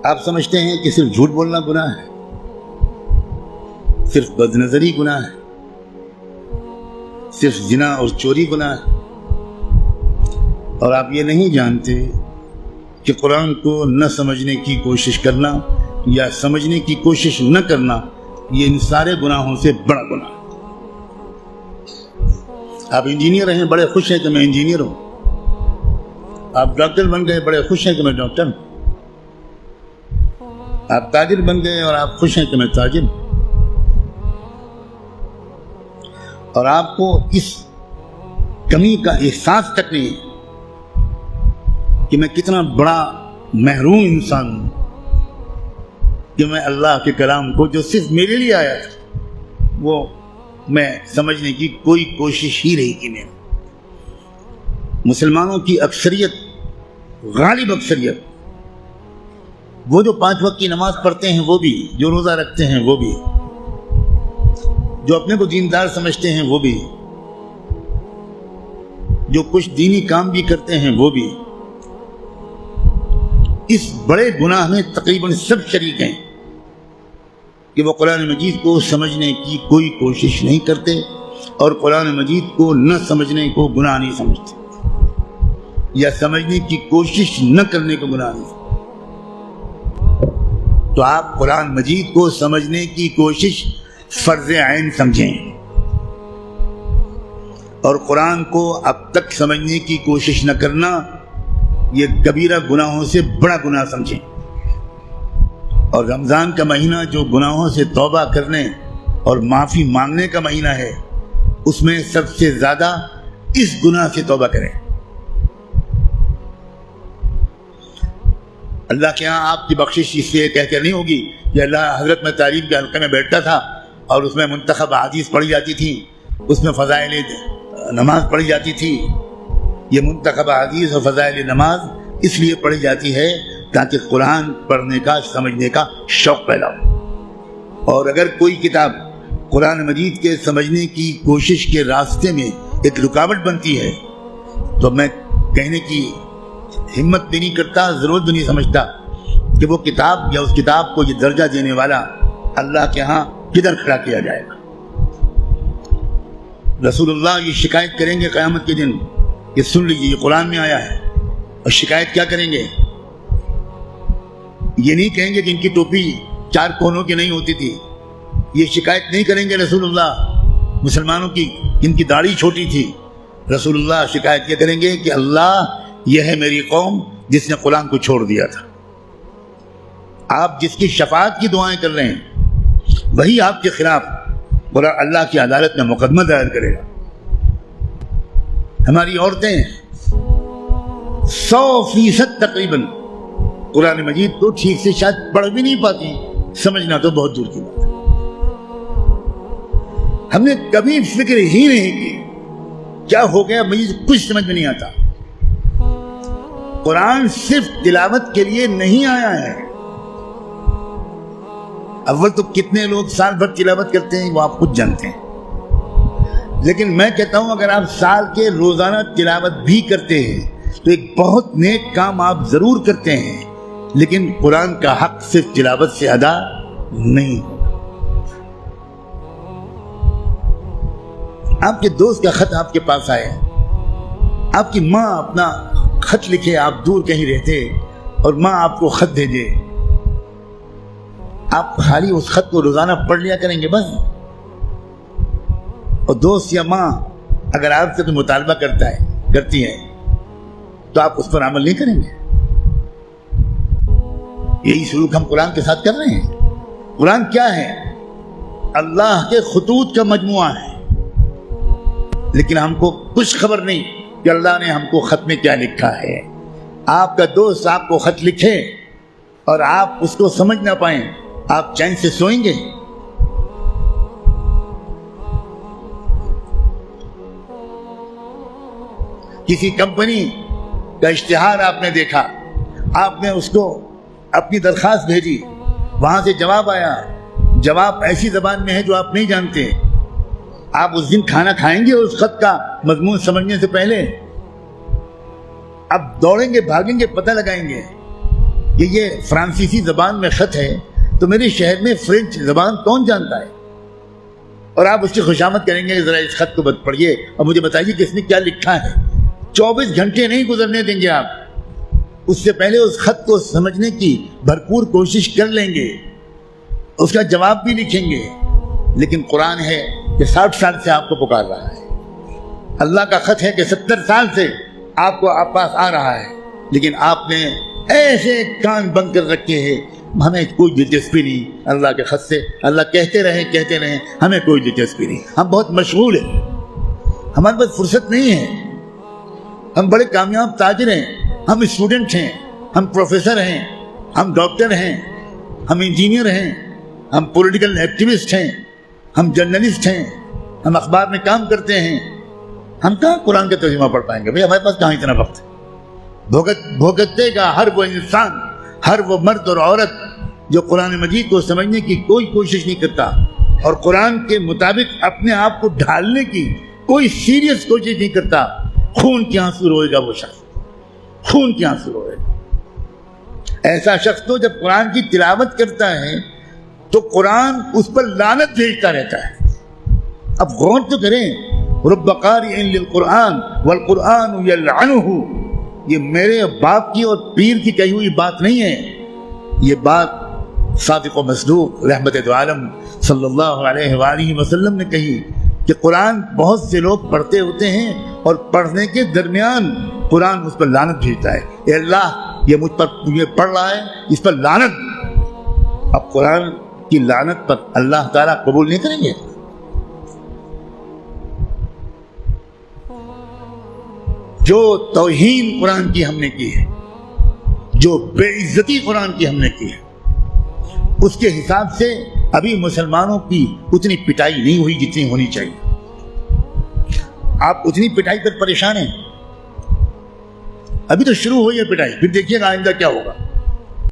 آپ سمجھتے ہیں کہ صرف جھوٹ بولنا گناہ ہے، صرف بد نظری گناہ ہے، صرف زنا اور چوری گناہ ہے، اور آپ یہ نہیں جانتے کہ قرآن کو نہ سمجھنے کی کوشش کرنا یا سمجھنے کی کوشش نہ کرنا یہ ان سارے گناہوں سے بڑا گناہ ہے۔ آپ انجینئر ہیں، بڑے خوش ہیں کہ میں انجینئر ہوں، آپ ڈاکٹر بن گئے، بڑے خوش ہیں کہ میں ڈاکٹر ہوں، آپ تاجر بن گئے اور آپ خوش ہیں کہ میں تاجر ہوں، اور آپ کو اس کمی کا احساس تک نہیں ہے کہ میں کتنا بڑا محروم انسان ہوں کہ میں اللہ کے کلام کو جو صرف میرے لیے آیا تھا وہ میں سمجھنے کی کوئی کوشش ہی نہیں کی میں۔ مسلمانوں کی اکثریت، غالب اکثریت، وہ جو 5 وقت کی نماز پڑھتے ہیں وہ بھی، جو روزہ رکھتے ہیں وہ بھی، جو اپنے کو دیندار سمجھتے ہیں وہ بھی، جو کچھ دینی کام بھی کرتے ہیں وہ بھی، اس بڑے گناہ میں تقریباً سب شریک ہیں کہ وہ قرآن مجید کو سمجھنے کی کوئی کوشش نہیں کرتے اور قرآن مجید کو نہ سمجھنے کو گناہ نہیں سمجھتے یا سمجھنے کی کوشش نہ کرنے کو گناہ نہیں سمجھتے۔ تو آپ قرآن مجید کو سمجھنے کی کوشش فرض عین سمجھیں، اور قرآن کو اب تک سمجھنے کی کوشش نہ کرنا یہ کبیرہ گناہوں سے بڑا گناہ سمجھیں۔ اور رمضان کا مہینہ جو گناہوں سے توبہ کرنے اور معافی مانگنے کا مہینہ ہے، اس میں سب سے زیادہ اس گناہ سے توبہ کریں۔ اللہ کے ہاں آپ کی بخشش اس لیے کہہ کر نہیں ہوگی کہ اللہ حضرت میں تعلیم کے حلقے میں بیٹھتا تھا اور اس میں منتخب احادیث پڑھی جاتی تھی، اس میں فضائل نماز پڑھی جاتی تھی۔ یہ منتخب احادیث اور فضائل نماز اس لیے پڑھی جاتی ہے تاکہ قرآن پڑھنے کا، سمجھنے کا شوق پیدا ہو۔ اور اگر کوئی کتاب قرآن مجید کے سمجھنے کی کوشش کے راستے میں ایک رکاوٹ بنتی ہے تو میں کہنے کی ہمت بھی نہیں کرتا، ضرورت بھی نہیں سمجھتا کہ وہ کتاب یا اس کتاب کو یہ درجہ دینے والا اللہ کے ہاں کدھر کھڑا کیا جائے گا۔ رسول اللہ یہ شکایت کریں گے قیامت کے دن کہ سن لیجیے یہ قرآن میں آیا ہے، اور شکایت کیا کریں گے؟ یہ نہیں کہیں گے کہ ان کی ٹوپی 4 کونوں کی نہیں ہوتی تھی، یہ شکایت نہیں کریں گے رسول اللہ مسلمانوں کی ان کی داڑھی چھوٹی تھی۔ رسول اللہ شکایت یہ کریں گے کہ اللہ یہ ہے میری قوم جس نے قرآن کو چھوڑ دیا تھا۔ آپ جس کی شفاعت کی دعائیں کر رہے ہیں وہی آپ کے خلاف اللہ کی عدالت میں مقدمہ دائر کرے گا۔ ہماری عورتیں 100% تقریباً قرآن مجید کو ٹھیک سے شاید پڑھ بھی نہیں پاتی، سمجھنا تو بہت دور کی بات ہے۔ ہم نے کبھی فکر ہی نہیں کی کیا ہو گیا، مجھے کچھ سمجھ میں نہیں آتا۔ قرآن صرف تلاوت کے لیے نہیں آیا ہے۔ اول تو کتنے لوگ سال بھر تلاوت کرتے ہیں وہ آپ خود جانتے ہیں، لیکن میں کہتا ہوں اگر آپ سال کے روزانہ تلاوت بھی کرتے ہیں تو ایک بہت نیک کام آپ ضرور کرتے ہیں، لیکن قرآن کا حق صرف تلاوت سے ادا نہیں ہوگا۔ آپ کے دوست کا خط آپ کے پاس آئے، آپ کی ماں اپنا خط لکھے، آپ دور کہیں رہتے اور ماں آپ کو خط بھیجے، آپ خالی اس خط کو روزانہ پڑھ لیا کریں گے بس؟ اور دوست یا ماں اگر آپ سے کوئی مطالبہ کرتی ہے تو آپ اس پر عمل نہیں کریں گے؟ یہی سلوک ہم قرآن کے ساتھ کر رہے ہیں۔ قرآن کیا ہے؟ اللہ کے خطوط کا مجموعہ ہے، لیکن ہم کو کچھ خبر نہیں کہ اللہ نے ہم کو خط میں کیا لکھا ہے۔ آپ کا دوست آپ کو خط لکھے اور آپ اس کو سمجھ نہ پائیں، آپ چین سے سوئیں گے؟ کسی کمپنی کا اشتہار آپ نے دیکھا، آپ نے اس کو اپنی درخواست بھیجی، وہاں سے جواب آیا، جواب ایسی زبان میں ہے جو آپ نہیں جانتے، آپ اس دن کھانا کھائیں گے اس خط کا مضمون سمجھنے سے پہلے؟ اب دوڑیں گے، بھاگیں گے، پتہ لگائیں گے یہ فرانسیسی زبان میں خط ہے تو میرے شہر میں فرینچ زبان کون جانتا ہے؟ اور آپ اس کی خوشامد کریں گے ذرا اس خط کو پڑھیے اور مجھے بتائیے کہ اس میں کیا لکھا ہے۔ 24 گھنٹے نہیں گزرنے دیں گے آپ، اس سے پہلے اس خط کو سمجھنے کی بھرپور کوشش کر لیں گے، اس کا جواب بھی لکھیں گے۔ لیکن قرآن ہے کہ 60 سال سے آپ کو پکار رہا ہے، اللہ کا خط ہے کہ 70 سال سے آپ کو آپ پاس آ رہا ہے، لیکن آپ نے ایسے کان بند کر رکھے ہیں، ہمیں کوئی دلچسپی نہیں اللہ کے خط سے، اللہ کہتے رہیں ہمیں کوئی دلچسپی نہیں، ہم بہت مشغول ہیں، ہمارے پاس فرصت نہیں ہے، ہم بڑے کامیاب تاجر ہیں، ہم اسٹوڈنٹ ہیں، ہم پروفیسر ہیں، ہم ڈاکٹر ہیں، ہم انجینئر ہیں، ہم پولیٹیکل ایکٹیوسٹ ہیں، ہم جرنلسٹ ہیں، ہم اخبار میں کام کرتے ہیں، ہم کہاں قرآن کا ترجمہ پڑھ پائیں گے؟ بھئی ہمارے پاس کہاں اتنا وقت ہے؟ بھگتتے گا ہر وہ انسان، ہر وہ مرد اور عورت جو قرآن مجید کو سمجھنے کی کوئی کوشش نہیں کرتا اور قرآن کے مطابق اپنے آپ کو ڈھالنے کی کوئی سیریس کوشش نہیں کرتا، خون کے آنسو روئے گا وہ شخص، خون کے آنسو روئے گا۔ ایسا شخص تو جب قرآن کی تلاوت کرتا ہے تو قرآن اس پر لعنت بھیجتا رہتا ہے۔ اب غور تو کریں، رب قارئ للقرآن والقرآن یلعنہ، یہ میرے باپ کی اور پیر کی کہی ہوئی بات نہیں ہے، یہ بات صادق و مصدوق رحمت دو عالم صلی اللہ علیہ وآلہ وسلم نے کہی کہ قرآن بہت سے لوگ پڑھتے ہوتے ہیں اور پڑھنے کے درمیان قرآن اس پر لعنت بھیجتا ہے، اے اللہ یہ مجھ پر یہ پڑھ رہا ہے، اس پر لعنت۔ اب قرآن کی لعنت پر اللہ تعالیٰ قبول نہیں کریں گے؟ جو توہین قرآن کی ہم نے کی ہے، جو بے عزتی قرآن کی ہم نے کی ہے، اس کے حساب سے ابھی مسلمانوں کی اتنی پٹائی نہیں ہوئی جتنی ہونی چاہیے۔ آپ اتنی پٹائی پر پریشان ہیں، ابھی تو شروع ہوئی ہے پٹائی، پھر دیکھیے گا آئندہ کیا ہوگا۔